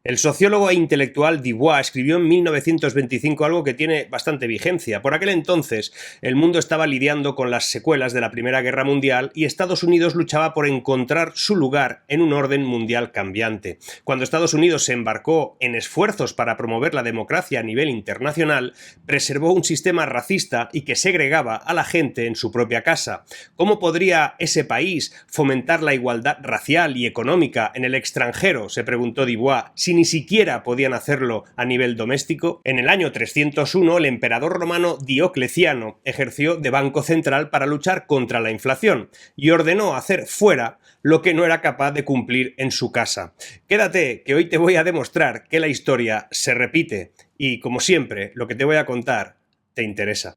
El sociólogo e intelectual Dubois escribió en 1925 algo que tiene bastante vigencia. Por aquel entonces, el mundo estaba lidiando con las secuelas de la Primera Guerra Mundial y Estados Unidos luchaba por encontrar su lugar en un orden mundial cambiante. Cuando Estados Unidos se embarcó en esfuerzos para promover la democracia a nivel internacional, preservó un sistema racista y que segregaba a la gente en su propia casa. ¿Cómo podría ese país fomentar la igualdad racial y económica en el extranjero?, se preguntó Dubois, si ni siquiera podían hacerlo a nivel doméstico. En el año 301, el emperador romano Diocleciano ejerció de banco central para luchar contra la inflación y ordenó hacer fuera lo que no era capaz de cumplir en su casa. Quédate, que hoy te voy a demostrar que la historia se repite y, como siempre, lo que te voy a contar te interesa.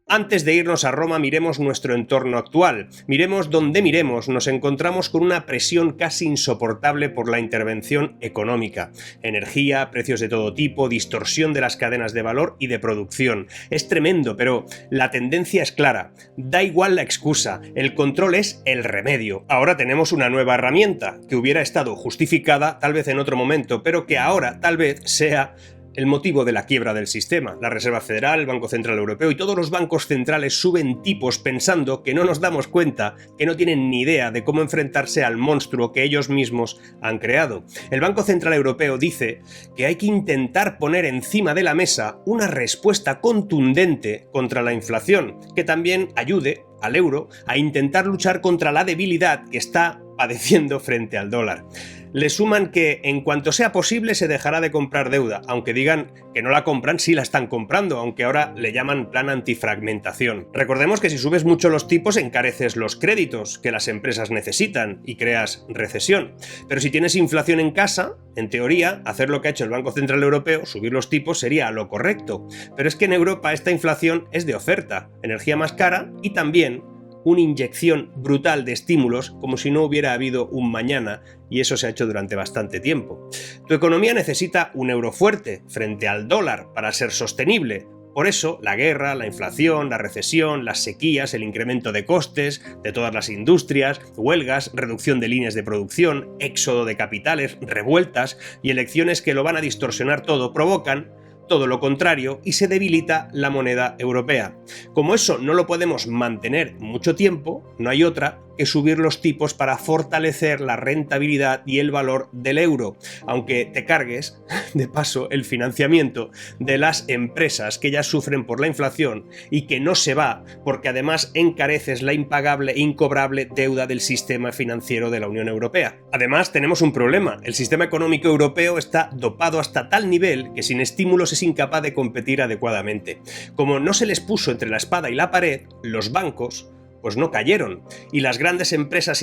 Antes de irnos a Roma, miremos nuestro entorno actual. Miremos donde miremos, nos encontramos con una presión casi insoportable por la intervención económica. Energía, precios de todo tipo, distorsión de las cadenas de valor y de producción. Es tremendo, pero la tendencia es clara. Da igual la excusa, el control es el remedio. Ahora tenemos una nueva herramienta, que hubiera estado justificada tal vez en otro momento, pero que ahora tal vez sea el motivo de la quiebra del sistema. La Reserva Federal, el Banco Central Europeo y todos los bancos centrales suben tipos pensando que no nos damos cuenta, que no tienen ni idea de cómo enfrentarse al monstruo que ellos mismos han creado. El Banco Central Europeo dice que hay que intentar poner encima de la mesa una respuesta contundente contra la inflación, que también ayude al euro a intentar luchar contra la debilidad que está padeciendo frente al dólar. Le suman que en cuanto sea posible se dejará de comprar deuda, aunque digan que no la compran, sí la están comprando, aunque ahora le llaman plan antifragmentación. Recordemos que si subes mucho los tipos encareces los créditos que las empresas necesitan y creas recesión. Pero si tienes inflación en casa, en teoría, hacer lo que ha hecho el Banco Central Europeo, subir los tipos, sería lo correcto. Pero es que en Europa esta inflación es de oferta, energía más cara y también una inyección brutal de estímulos como si no hubiera habido un mañana, y eso se ha hecho durante bastante tiempo. Tu economía necesita un euro fuerte frente al dólar para ser sostenible. Por eso, la guerra, la inflación, la recesión, las sequías, el incremento de costes de todas las industrias, huelgas, reducción de líneas de producción, éxodo de capitales, revueltas y elecciones que lo van a distorsionar todo provocan todo lo contrario y se debilita la moneda europea. Como eso no lo podemos mantener mucho tiempo, no hay otra que subir los tipos para fortalecer la rentabilidad y el valor del euro, aunque te cargues, de paso, el financiamiento de las empresas que ya sufren por la inflación y que no se va porque además encareces la impagable e incobrable deuda del sistema financiero de la Unión Europea. Además, tenemos un problema. El sistema económico europeo está dopado hasta tal nivel que sin estímulos es incapaz de competir adecuadamente. Como no se les puso entre la espada y la pared, los bancos pues no cayeron, y las grandes empresas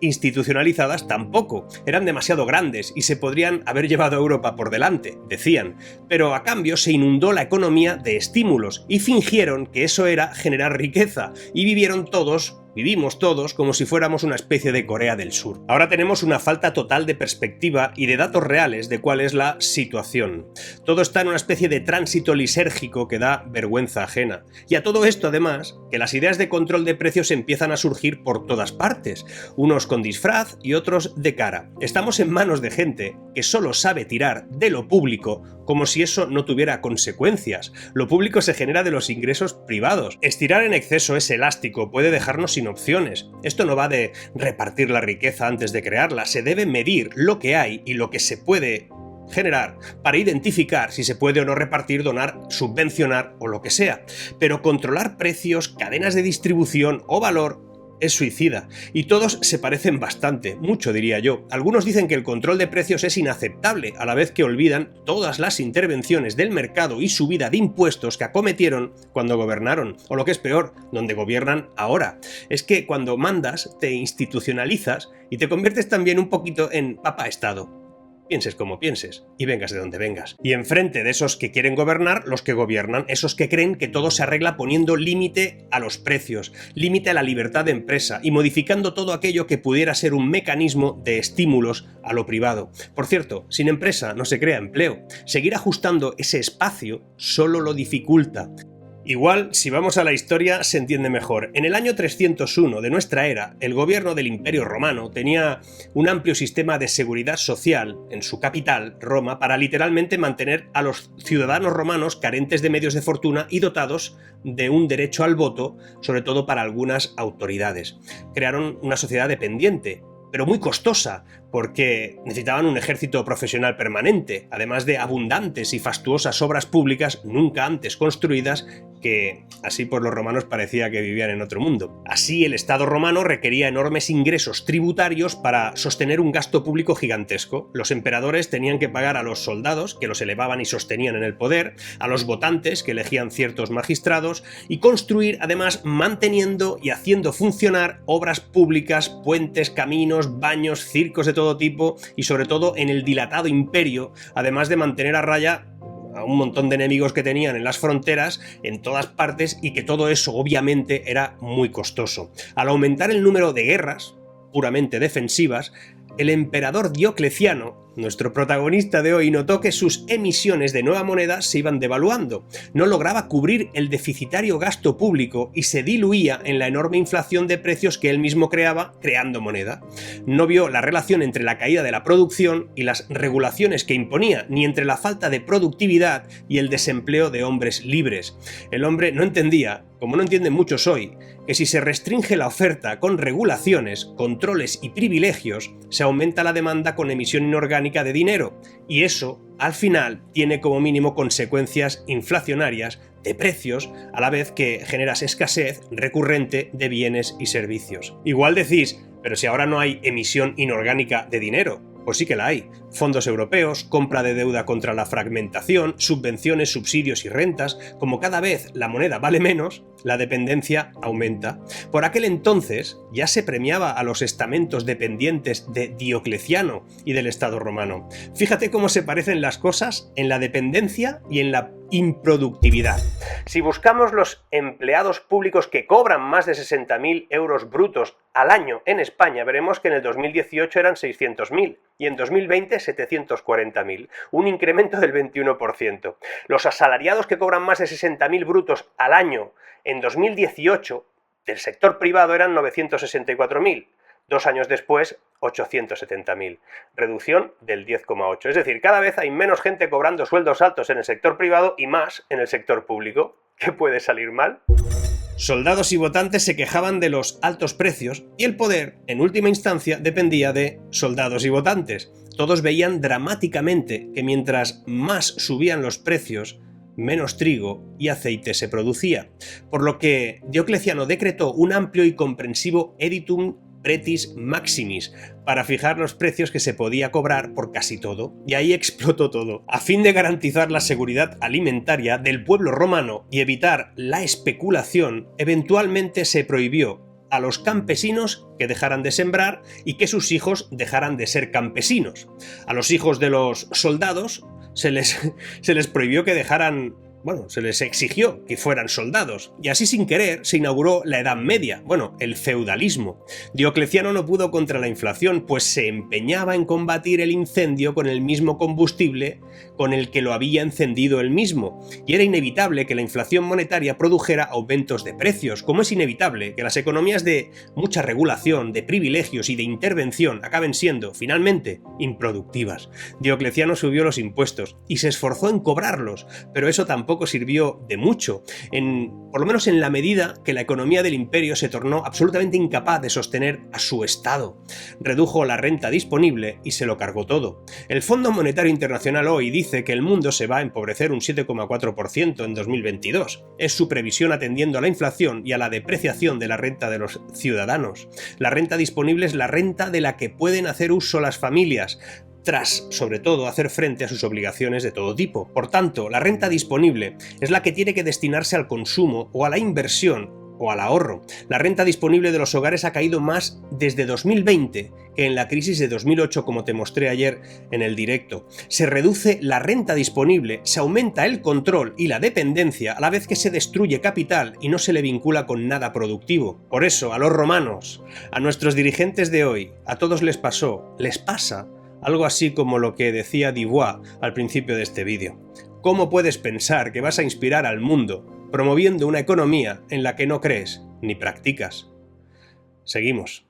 institucionalizadas tampoco, eran demasiado grandes y se podrían haber llevado a Europa por delante, decían, pero a cambio se inundó la economía de estímulos y fingieron que eso era generar riqueza, y vivimos todos como si fuéramos una especie de Corea del Sur. Ahora tenemos una falta total de perspectiva y de datos reales de cuál es la situación. Todo está en una especie de tránsito lisérgico que da vergüenza ajena. Y a todo esto, además, que las ideas de control de precios empiezan a surgir por todas partes, unos con disfraz y otros de cara. Estamos en manos de gente que solo sabe tirar de lo público como si eso no tuviera consecuencias. Lo público se genera de los ingresos privados. Estirar en exceso es elástico, puede dejarnos sin opciones. Esto no va de repartir la riqueza antes de crearla, se debe medir lo que hay y lo que se puede generar para identificar si se puede o no repartir, donar, subvencionar o lo que sea. Pero controlar precios, cadenas de distribución o valor es suicida, y todos se parecen bastante, mucho diría yo. Algunos dicen que el control de precios es inaceptable, a la vez que olvidan todas las intervenciones del mercado y subida de impuestos que acometieron cuando gobernaron, o lo que es peor, donde gobiernan ahora. Es que cuando mandas, te institucionalizas y te conviertes también un poquito en papá Estado. Pienses como pienses y vengas de donde vengas. Y enfrente de esos que quieren gobernar, los que gobiernan, esos que creen que todo se arregla poniendo límite a los precios, límite a la libertad de empresa y modificando todo aquello que pudiera ser un mecanismo de estímulos a lo privado. Por cierto, sin empresa no se crea empleo. Seguir ajustando ese espacio solo lo dificulta. Igual, si vamos a la historia, se entiende mejor. En el año 301 de nuestra era, el gobierno del Imperio Romano tenía un amplio sistema de seguridad social en su capital, Roma, para literalmente mantener a los ciudadanos romanos carentes de medios de fortuna y dotados de un derecho al voto, sobre todo para algunas autoridades. Crearon una sociedad dependiente, pero muy costosa, porque necesitaban un ejército profesional permanente, además de abundantes y fastuosas obras públicas nunca antes construidas, que así por los romanos parecía que vivían en otro mundo. Así, el Estado romano requería enormes ingresos tributarios para sostener un gasto público gigantesco. Los emperadores tenían que pagar a los soldados, que los elevaban y sostenían en el poder, a los votantes, que elegían ciertos magistrados, y construir, además, manteniendo y haciendo funcionar obras públicas, puentes, caminos, baños, circos de todo tipo, y sobre todo en el dilatado imperio, además de mantener a raya a un montón de enemigos que tenían en las fronteras, en todas partes, y que todo eso obviamente era muy costoso. Al aumentar el número de guerras, puramente defensivas, el emperador Diocleciano, nuestro protagonista de hoy, notó que sus emisiones de nueva moneda se iban devaluando, no lograba cubrir el deficitario gasto público y se diluía en la enorme inflación de precios que él mismo creaba creando moneda. No vio la relación entre la caída de la producción y las regulaciones que imponía, ni entre la falta de productividad y el desempleo de hombres libres. El hombre no entendía, como no entienden muchos hoy, que si se restringe la oferta con regulaciones, controles y privilegios, se aumenta la demanda con emisión inorgánica de dinero, y eso, al final, tiene como mínimo consecuencias inflacionarias de precios, a la vez que generas escasez recurrente de bienes y servicios. Igual decís, pero si ahora no hay emisión inorgánica de dinero. Pues sí que la hay. Fondos europeos, compra de deuda contra la fragmentación, subvenciones, subsidios y rentas. Como cada vez la moneda vale menos, la dependencia aumenta. Por aquel entonces ya se premiaba a los estamentos dependientes de Diocleciano y del Estado romano. Fíjate cómo se parecen las cosas en la dependencia y en la improductividad. Si buscamos los empleados públicos que cobran más de 60.000 euros brutos al año en España, veremos que en el 2018 eran 600.000 y en 2020 740.000, un incremento del 21%. Los asalariados que cobran más de 60.000 brutos al año en 2018 del sector privado eran 964.000. 2 años después, 870.000. Reducción del 10,8. Es decir, cada vez hay menos gente cobrando sueldos altos en el sector privado y más en el sector público. ¿Qué puede salir mal? Soldados y votantes se quejaban de los altos precios y el poder, en última instancia, dependía de soldados y votantes. Todos veían dramáticamente que mientras más subían los precios, menos trigo y aceite se producía, por lo que Diocleciano decretó un amplio y comprensivo editum pretis maximis para fijar los precios que se podía cobrar por casi todo, y ahí explotó todo. A fin de garantizar la seguridad alimentaria del pueblo romano y evitar la especulación, eventualmente se prohibió a los campesinos que dejaran de sembrar y que sus hijos dejaran de ser campesinos. A los hijos de los soldados se les prohibió que dejaran... se les exigió que fueran soldados, y así sin querer se inauguró la Edad Media, el feudalismo. Diocleciano no pudo contra la inflación, pues se empeñaba en combatir el incendio con el mismo combustible con el que lo había encendido él mismo, y era inevitable que la inflación monetaria produjera aumentos de precios, como es inevitable que las economías de mucha regulación, de privilegios y de intervención acaben siendo, finalmente, improductivas. Diocleciano subió los impuestos y se esforzó en cobrarlos, pero eso tampoco sirvió de mucho, por lo menos en la medida que la economía del imperio se tornó absolutamente incapaz de sostener a su Estado. Redujo la renta disponible y se lo cargó todo. El Fondo Monetario Internacional hoy dice que el mundo se va a empobrecer un 7,4% en 2022. Es su previsión atendiendo a la inflación y a la depreciación de la renta de los ciudadanos. La renta disponible es la renta de la que pueden hacer uso las familias, tras, sobre todo, hacer frente a sus obligaciones de todo tipo. Por tanto, la renta disponible es la que tiene que destinarse al consumo o a la inversión o al ahorro. La renta disponible de los hogares ha caído más desde 2020 que en la crisis de 2008, como te mostré ayer en el directo. Se reduce la renta disponible, se aumenta el control y la dependencia a la vez que se destruye capital y no se le vincula con nada productivo. Por eso, a los romanos, a nuestros dirigentes de hoy, a todos les pasa algo así como lo que decía Dubois al principio de este vídeo. ¿Cómo puedes pensar que vas a inspirar al mundo promoviendo una economía en la que no crees ni practicas. Seguimos.